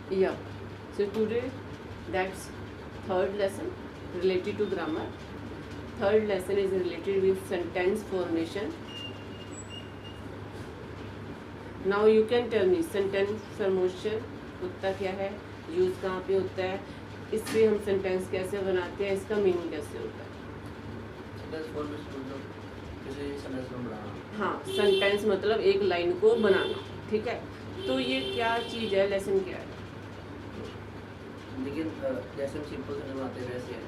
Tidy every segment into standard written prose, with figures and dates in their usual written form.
Yeah. So today that's third lesson related to grammar. Third lesson is related with sentence formation. Now you can tell me sentence formation होता क्या है, use कहाँ पे होता है, इससे हम सेंटेंस कैसे बनाते हैं, इसका मीनिंग कैसे होता है. सेंटेंस फॉर्मेशन मतलब किसी सेंटेंस को बनाना. हाँ, सेंटेंस मतलब एक लाइन को बनाना. ठीक है, तो ये क्या चीज़ है, लेसन क्या है? लेकिन जैसे हम सिंपल सेंटेंस बनाते हैं वैसे है.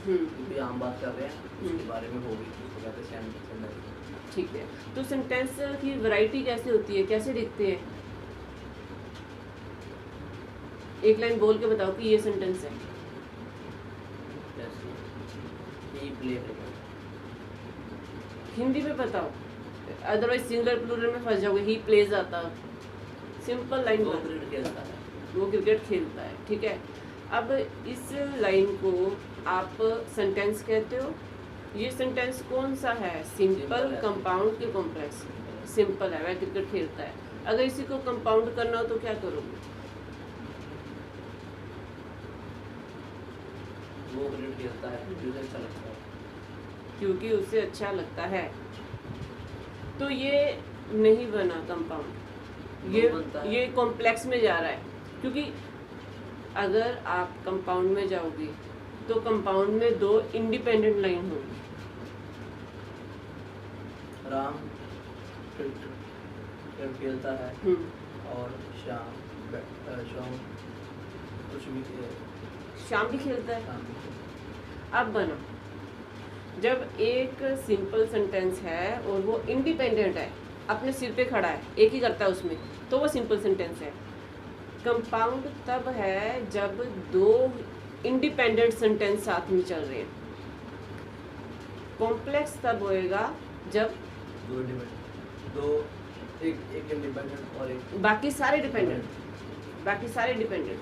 क्योंकि आम बात कर रहे हैं उसके बारे में होगी, उसको कहते हैं सेंटेंस. ठीक है, तो सेंटेंस की वैरायटी कैसे होती है, कैसे दिखते हैं? एक लाइन बोल के बताओ कि ये सेंटेंस है. जैसे ही प्ले करेगा. हिंदी में बताओ, अदरवाइज सिंगल प्लूरल में फंस जाओगे. ही प्लेज आता, सिंपल लाइन. वो क्रिकेट खेलता है. वो क्रिकेट खेलता है. ठीक है, अब इस लाइन को आप सेंटेंस कहते हो. ये सेंटेंस कौन सा है, सिंपल, कंपाउंड के कॉम्प्लेक्स? सिंपल है, वह क्रिकेट खेलता है. अगर इसी को कंपाउंड करना हो तो क्या करोगे? वो क्रिकेट खेलता है क्योंकि अच्छा लगता है. क्योंकि उसे अच्छा लगता है. तो ये नहीं बना कंपाउंड, ये कॉम्प्लेक्स में जा रहा है. क्योंकि अगर आप कंपाउंड में जाओगे तो कंपाउंड में दो इंडिपेंडेंट लाइन होगी. राम क्रिकेट खेलता है और शाम कुछ भी शाम भी खेलता है. शाम. अब बना, जब एक सिंपल सेंटेंस है और वो इंडिपेंडेंट है, अपने सिर पे खड़ा है, एक ही करता है उसमें, तो वो सिंपल सेंटेंस है. कंपाउंड तब है जब दो इंडिपेंडेंट सेंटेंस साथ में चल रहे हैं. कॉम्प्लेक्स तब होएगा जब दो एक इंडिपेंडेंट और एक बाकी सारे डिपेंडेंट.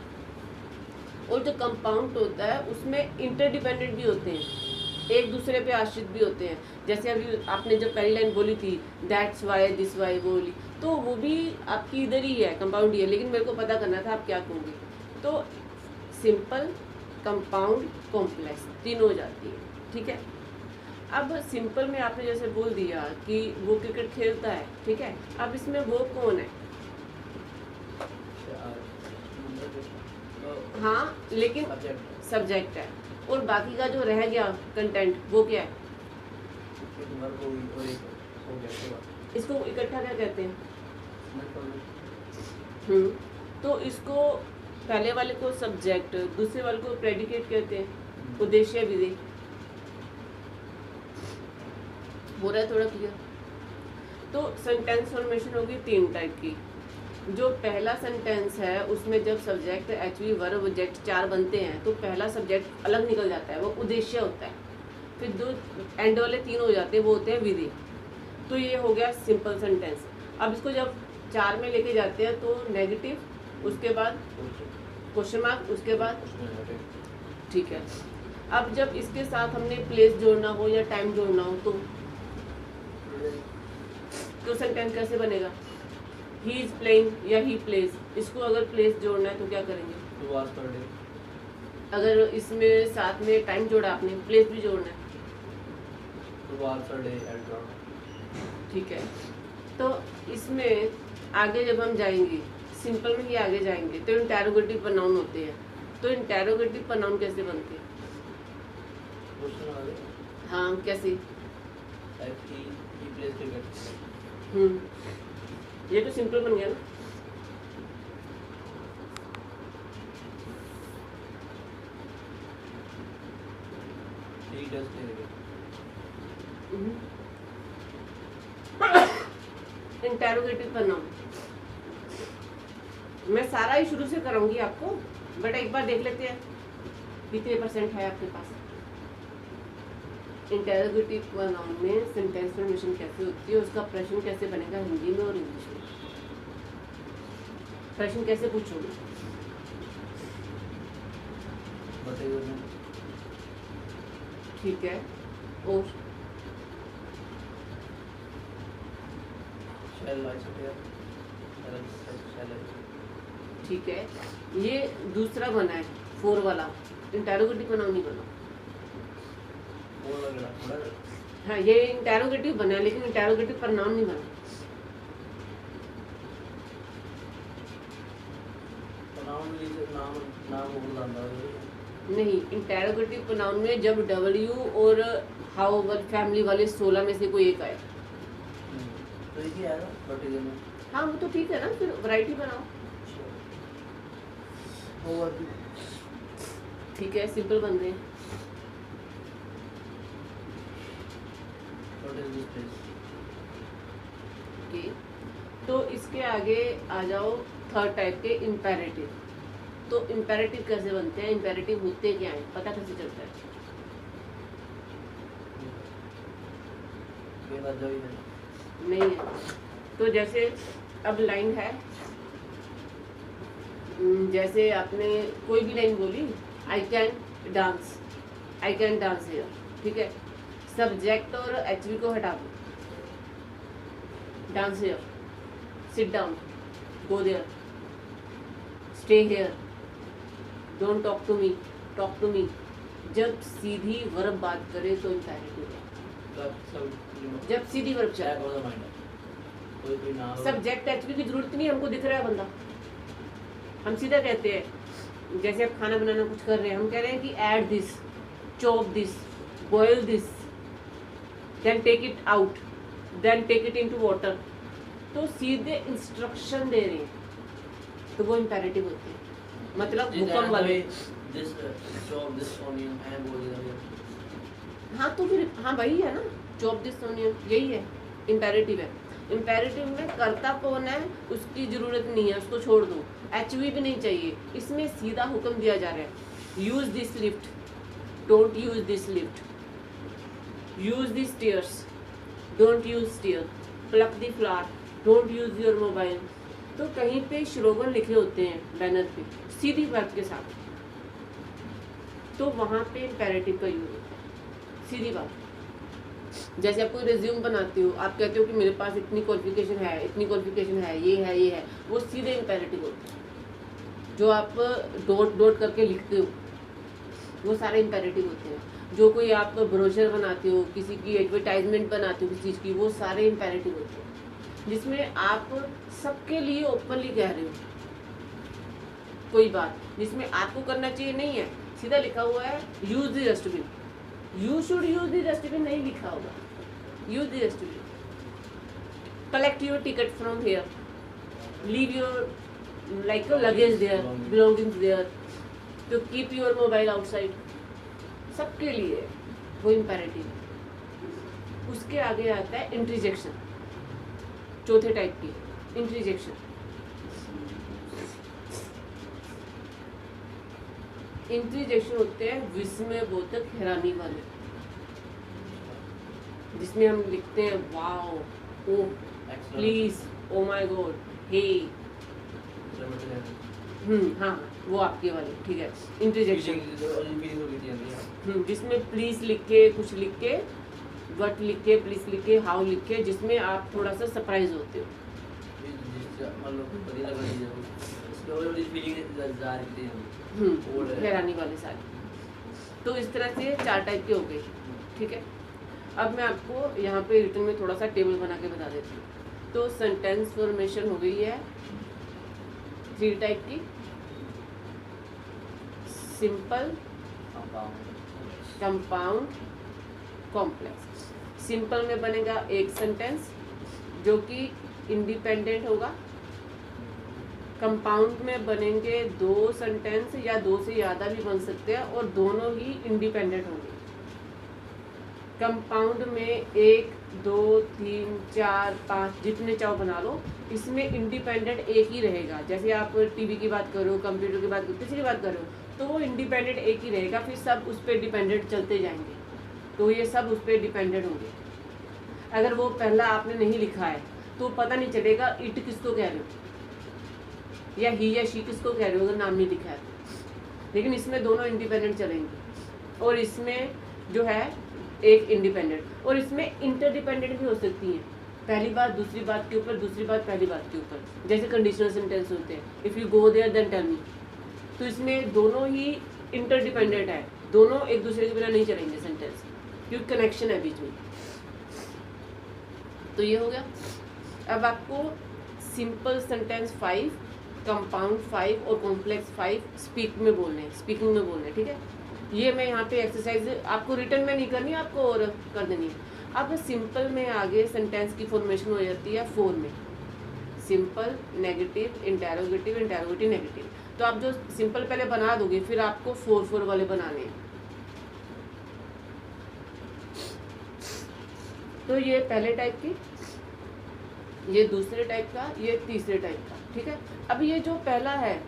और जो कंपाउंड होता है उसमें इंटरडिपेंडेंट भी होते हैं, एक दूसरे पे आश्रित भी होते हैं. जैसे अभी आपने जब पहली लाइन बोली थी दैट्स वाई दिस वाई बोली, तो वो भी आपकी इधर ही है, कंपाउंड ही है. लेकिन मेरे को पता करना था आप क्या कहोगे. तो सिंपल, कंपाउंड, कॉम्प्लेक्स तीन हो जाती है. ठीक है, अब सिंपल में आपने जैसे बोल दिया कि वो क्रिकेट खेलता है. ठीक है, अब इसमें वो कौन है? हाँ, लेकिन सब्जेक्ट है. और बाकी का जो रह गया कंटेंट वो क्या है? इसको इकट्ठा क्या कहते हैं? तो इसको पहले वाले को सब्जेक्ट, दूसरे वाले को प्रेडिकेट कहते हैं, उद्देश्य विधेय. हो रहा है थोड़ा क्लियर? तो सेंटेंस फॉर्मेशन होगी तीन टाइप की. जो पहला सेंटेंस है उसमें जब सब्जेक्ट, एचवी, वर्ब, ऑब्जेक्ट चार बनते हैं तो पहला सब्जेक्ट अलग निकल जाता है, वो उद्देश्य होता है. फिर दो एंड वाले तीन हो जाते हैं, वो होते हैं विधि. तो ये हो गया सिंपल सेंटेंस. अब इसको जब चार में लेके जाते हैं तो नेगेटिव, उसके बाद क्वेश्चन मार्क, उसके बाद. ठीक है, अब जब इसके साथ हमने प्लेस जोड़ना हो या टाइम जोड़ना हो तो सेंटेंस कैसे बनेगा? ही इज प्लेइंग या ही प्लेज. इसको अगर प्लेस जोड़ना है तो क्या करेंगे? अगर इसमें साथ में टाइम जोड़ा आपने, प्लेस भी जोड़ना है. ठीक है, तो इसमें आगे जब हम जाएंगे, सिंपल में ही आगे जाएंगे तो इंटेरोगेटिव प्रोनाउन होते हैं. तो इंटेरोगेटिव प्रोनाउन कैसे बनते हैं? हाँ, कैसे? ये तो सिंपल बन गया ना. इंटेरोगेटिव प्रोनाउन मैं सारा ही शुरू से कराऊंगी आपको, बट एक बार देख लेते हैं कितने % है आपके पास. इंटेरोगेटिव प्रोनाउन में सेंटेंस फॉर्मेशन कैसे होती है, उसका प्रश्न कैसे बनेगा हिंदी में और इंग्लिश में. प्रश्न कैसे पूछोगे? ठीक है, और ठीक है, ये दूसरा बना है 4 वाला, इंटेरोगेटिव प्रोनाउन नहीं बना। हाँ, ये इंटेरोगेटिव बना है लेकिन इंटेरोगेटिव प्रोनाउन नहीं बना। नहीं, इंटेरोगेटिव प्रोनाउन में जब W और हाउ फैमिली वाले 16 में से कोई एक आए तो ये आएगा वर्टिकल में। हाँ वो तो ठीक है ना, फिर वैरायटी बनाओ। ठीक है, सिंपल बन रहे हैं। ओके, तो इसके आगे आ जाओ थर्ड टाइप के इम्पेरेटिव। तो इम्पेरेटिव कैसे बनते हैं, इम्पेरेटिव होते क्या हैं, पता कैसे चलता है? नहीं है। तो जैसे अब लाइन है, जैसे आपने कोई भी लाइन बोली, I can dance, I can dance here, ठीक है, सब्जेक्ट और एचवी को हटा दो, dance here, sit down, go there, stay here, don't talk to me, talk to me. जब सीधी वर्ब बात करे तो इम्पेरेटिव है। जब सीधी वर्ब चले, सब्जेक्ट एचवी की जरूरत नहीं, हमको दिख रहा है बंदा, हम सीधा कहते हैं। जैसे आप खाना बनाना कुछ कर रहे हैं, हम कह रहे हैं कि add this, chop this, boil this, then take it out, then take it into water. तो सीधे इंस्ट्रक्शन दे रहे हैं, तो वो इम्पेरेटिव होते हैं, मतलब हुक्म वाले। हाँ तो फिर हाँ वही है ना, चॉप दिस ऑनियन, यही है इम्पेरेटिव है। इम्पेरेटिव में कर्ता कौन है उसकी जरूरत नहीं है, उसको छोड़ दो, एचवी भी नहीं चाहिए, इसमें सीधा हुक्म दिया जा रहा है। Use this lift, don't use this lift, use this stairs, don't use stair, pluck the flower, don't use your mobile. तो कहीं पे स्लोगन लिखे होते हैं बैनर पे सीधी वर्ब के साथ, तो वहाँ पे इम्पेरेटिव का यूज होता है, सीधी बात। जैसे आप कोई रिज्यूम बनाते हो, आप कहते हो कि मेरे पास इतनी क्वालिफिकेशन है, इतनी क्वालिफिकेशन है, ये है, वो सीधे इम्पेरेटिव होते हैं। जो आप डॉट डॉट करके लिखते हो वो सारे इम्पेरेटिव होते हैं। जो कोई आप ब्रोशर बनाते हो, किसी की एडवर्टाइजमेंट बनाते हो किसी चीज़ की, वो सारे इम्पेरेटिव होते हैं, जिसमें आप सबके लिए ओपनली कह रहे हो कोई बात, जिसमें आपको करना चाहिए नहीं है। सीधा लिखा हुआ है use the dustbin, you should use the dustbin नहीं लिखा होगा, use the dustbin. Collect your ticket from here, leave your like luggage there, belongings there, तो कीप योर मोबाइल आउटसाइड, सबके लिए वो इम्पेरेटिव है। उसके आगे आता है इंटरजेक्शन, चौथे टाइप की इंटरजेक्शन। इंटरजेक्शन होते हैं विस्मयबोधक हैरानी वाले, जिसमें हम लिखते हैं wow, oh please, oh my god, hey, हाँ वो आपके वाले, ठीक है। इंटरजेक्शन जिसमें प्लीज लिख के, कुछ लिख के, वट लिख के, प्लीज लिख के, हाउ लिख के, जिसमें आप थोड़ा सा सरप्राइज होते हो। हैरानी वाले सारे। तो इस तरह से 4 टाइप के हो गए, ठीक है। अब मैं आपको यहाँ पे रिटन में थोड़ा सा टेबल बना के बता देती हूँ। तो सेंटेंस फॉर्मेशन हो गई है 3 टाइप की, सिंपल, कंपाउंड, कॉम्प्लेक्स। सिंपल में बनेगा एक सेंटेंस जो कि इंडिपेंडेंट होगा, कंपाउंड में बनेंगे 2 सेंटेंस या 2 से ज़्यादा भी बन सकते हैं और दोनों ही इंडिपेंडेंट होंगे। कंपाउंड में 1, 2, 3, 4, 5 जितने चाहो बना लो, इसमें इंडिपेंडेंट एक ही रहेगा। जैसे आप टीवी की बात करो, कंप्यूटर की बात करो, किसी की बात करो, तो वो इंडिपेंडेंट एक ही रहेगा, फिर सब उस पर डिपेंडेंट चलते जाएंगे, तो ये सब उस पर डिपेंडेंट होंगे। अगर वो पहला आपने नहीं लिखा है तो पता नहीं चलेगा इट किसको कह रहे हो या ही या शी किसको कह रहे हो अगर नाम नहीं लिखा है तो। लेकिन इसमें दोनों इंडिपेंडेंट चलेंगे, और इसमें जो है एक इंडिपेंडेंट, और इसमें इंटरडिपेंडेंट भी हो सकती है। पहली बात दूसरी बात के ऊपर, दूसरी बात पहली बात के ऊपर, जैसे कंडीशनल सेंटेंस होते हैं, if you go there then tell me. तो इसमें दोनों ही इंटरडिपेंडेंट है, दोनों एक दूसरे के बिना नहीं चलेंगे सेंटेंस, क्योंकि कनेक्शन है बीच में। तो ये हो गया। अब आपको सिंपल सेंटेंस 5, कंपाउंड 5 और कॉम्प्लेक्स 5 स्पीकिंग में बोलने हैं, ठीक है। ये मैं यहाँ पे एक्सरसाइज आपको रिटर्न में नहीं करनी, आपको और कर देनी है। अब सिंपल में आगे सेंटेंस की फॉर्मेशन हो जाती है 4 में, simple, negative, interrogative, interrogative, negative. तो आप जो सिंपल पहले बना दोगे, फिर आपको 4 वाले बनाने हैं। तो ये पहले टाइप की, ये दूसरे टाइप का, ये तीसरे टाइप का, ठीक है। अब ये जो पहला है,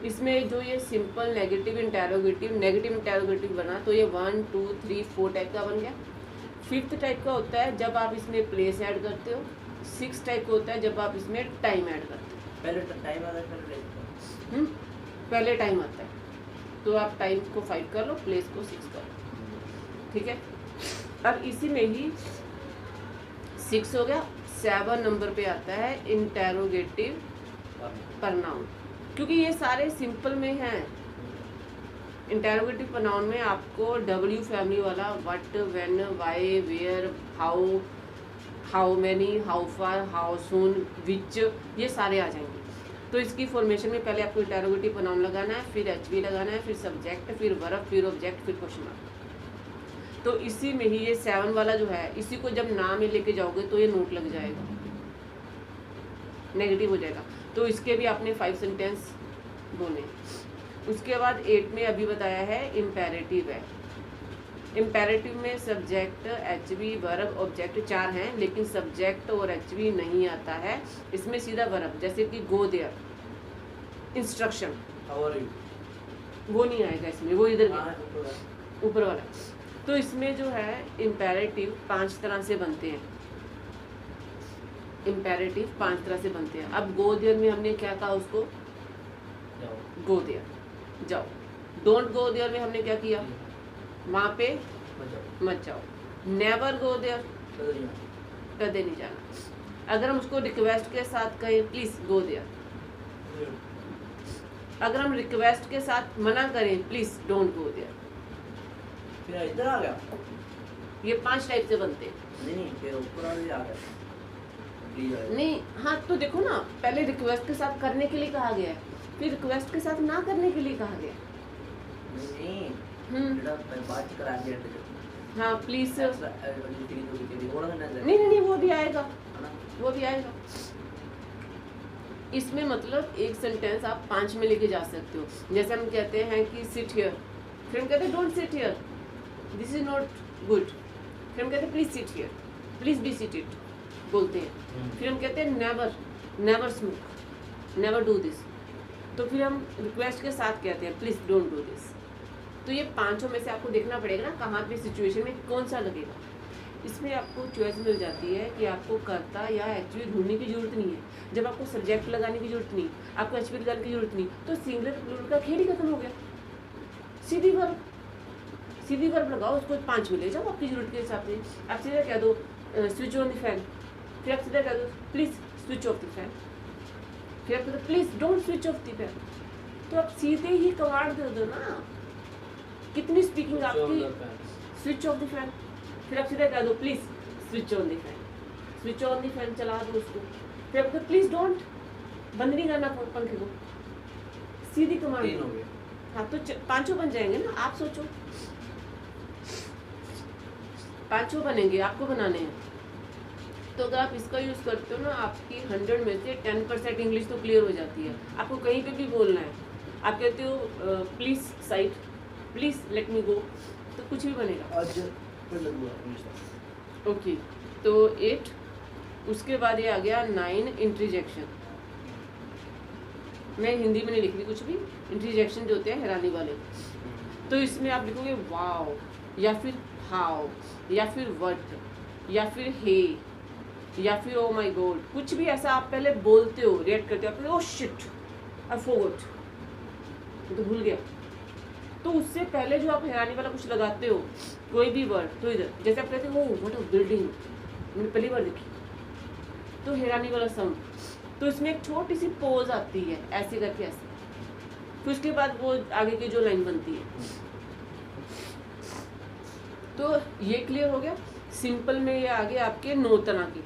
इसमें जो ये सिंपल, नेगेटिव, इंटेरोगेटिव बना, तो ये 1 2 3 4 टाइप का बन गया। 5th टाइप का होता है जब आप इसमें प्लेस ऐड करते हो। 6th टाइप का होता है जब आप इसमें टाइम ऐड करते हो। पहले टाइम आता है, पहले टाइम आता है, तो आप टाइम को 5 कर लो, प्लेस को 6 कर लो, ठीक है। अब इसी में ही 6 हो गया। 7 नंबर पे आता है इंटेरोगेटिव प्रनाउन, क्योंकि ये सारे सिंपल में हैं। इंटेरोगेटिव प्रनाउन में आपको W फैमिली वाला what, when, why, where, how many, how far, how soon, which, ये सारे आ जाएंगे। तो इसकी फॉर्मेशन में पहले आपको इंटेरोगेटिव प्रनाउन लगाना है, फिर HV लगाना है, फिर सब्जेक्ट, फिर वर्ब, फिर ऑब्जेक्ट, फिर क्वेश्चन मार्क। तो इसी में ही ये 7 वाला जो है, इसी को जब नाम में लेके जाओगे तो ये नोट लग जाएगा, नेगेटिव हो जाएगा। तो इसके भी आपने 5 सेंटेंस बोले। उसके बाद 8 में अभी बताया है इम्पेरेटिव है। इम्पेरेटिव में सब्जेक्ट, HV, वर्ब, ऑब्जेक्ट 4 हैं, लेकिन सब्जेक्ट और HV नहीं आता है, इसमें सीधा वर्ब, जैसे कि गो देयर, इंस्ट्रक्शन, वो नहीं आएगा इसमें, वो इधर ऊपर वाला। तो इसमें जो है इम्पेरेटिव 5 तरह से बनते हैं। इम्पेरेटिव 5 तरह से बनते हैं। अब गो देयर में हमने क्या कहा उसको, गो देयर, जाओ। डोंट गो देयर में हमने क्या किया, वहाँ पे मत जाओ। नेवर गो देयर, कदे नहीं जाना। अगर हम उसको रिक्वेस्ट के साथ कहें प्लीज गो देयर, अगर हम रिक्वेस्ट के साथ मना करें प्लीज डोंट गो देयर, फिर इधर आ गया। ये 5 टाइप से बनते हैं। नहीं, फिर ऊपर आ गया। नहीं, हाँ तो देखो ना, पहले रिक्वेस्ट के साथ करने के लिए कहा गया है, फिर रिक्वेस्ट के साथ ना करने के लिए कहा गया। बात करा दिया। हाँ प्लीज, नहीं नहीं वो भी आएगा, वो भी आएगा। इसमें मतलब एक सेंटेंस आप 5 में लेके जा सकते हो। जैसे हम कहते हैं कि सिट हियर, फिर हम कहते हैं don't sit here, this is not good. फिर हम कहते हैं please sit here, please be seated बोलते हैं। फिर हम कहते हैं never smoke, never do this. तो फिर हम रिक्वेस्ट के साथ कहते हैं प्लीज डोंट डू दिस। तो ये 5 में से आपको देखना पड़ेगा ना कहाँ पे सिचुएशन में कौन सा लगेगा। इसमें आपको चॉइस मिल जाती है कि आपको कर्ता या HV ढूंढने की जरूरत नहीं है। जब आपको सब्जेक्ट लगाने की जरूरत नहीं, आपको HV लगाने की जरूरत नहीं, तो सिंगुलर प्लूरल का खेल ही खत्म हो गया। सीधी वर्ब लगाओ, उसको 5 में ले जाओ आपकी जरूरत के हिसाब से। आप सीधा कह दो स्विच ऑन द फैन, फिर आप सीधा कह दो please switch off the fan, फिर आप कहते हो please don't switch off the fan. तो आप सीधे ही कमांड दे दो ना, कितनी स्पीकिंग आपकी। स्विच ऑफ द फैन, फिर आप सीधा कह दो please switch on the fan, switch on the fan चला दो उसको। फिर आप कहते प्लीज डोंट, बंद नहीं करना पंखे को, सीधी कमांड। हाँ तो 5 बन जाएंगे ना, आप सोचो 5 बनेंगे, आपको बनाने हैं। तो अगर आप इसका यूज़ करते हो ना, आपकी 100 में से 10% इंग्लिश तो क्लियर हो जाती है। आपको कहीं पे भी बोलना है, आप कहते हो please side, please let me go, तो कुछ भी बनेगा। ओके, तो 8, उसके बाद ये आ गया 9 इंटरजेक्शन। मैं हिंदी में नहीं लिख रही कुछ भी, इंटरजेक्शन जो होते हैं हैरानी वाले। तो इसमें आप लिखोगे वाओ, या फिर हाउ, या फिर व्हाट, या फिर हे, या फिर ओ माय गॉड, कुछ भी ऐसा आप पहले बोलते हो, रिएक्ट करते हो, आप ओ शिट, आई फॉरगॉट, तो भूल गया। तो उससे पहले जो आप हैरानी वाला कुछ लगाते हो, कोई भी वर्ड, तो इधर जैसे आप कहते हो व्हाट अ बिल्डिंग, मैंने पहली बार देखी, तो हैरानी वाला सम, तो इसमें एक छोटी सी पोज आती है ऐसे करके ऐसे, फिर उसके बाद वो आगे की जो लाइन बनती है। तो ये क्लियर हो गया। सिंपल में ये आगे आपके 9 तरह की।